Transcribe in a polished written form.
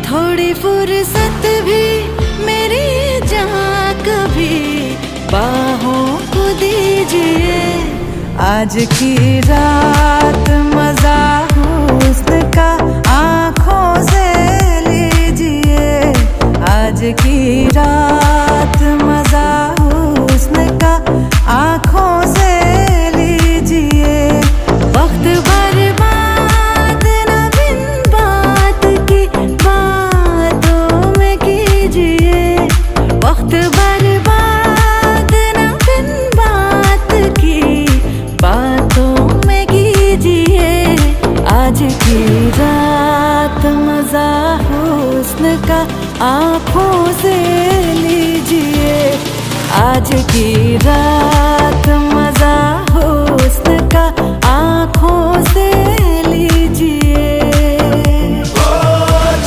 थोड़ी फुर्सत भी मेरी जहाँ कभी बाहों को दीजिए। आज की रात मजा हुस्न का आँखों से लीजिए। आज की रात मजा हुस्न का आँखों से लीजिए। वक्त बर्बाद न बिन बात की बातों में कीजिए। वक्त बर्बाद न बिन बात की बातों में कीजिए। आज की रात मजा हुस्न का आँखों से लीजिए। आज की रात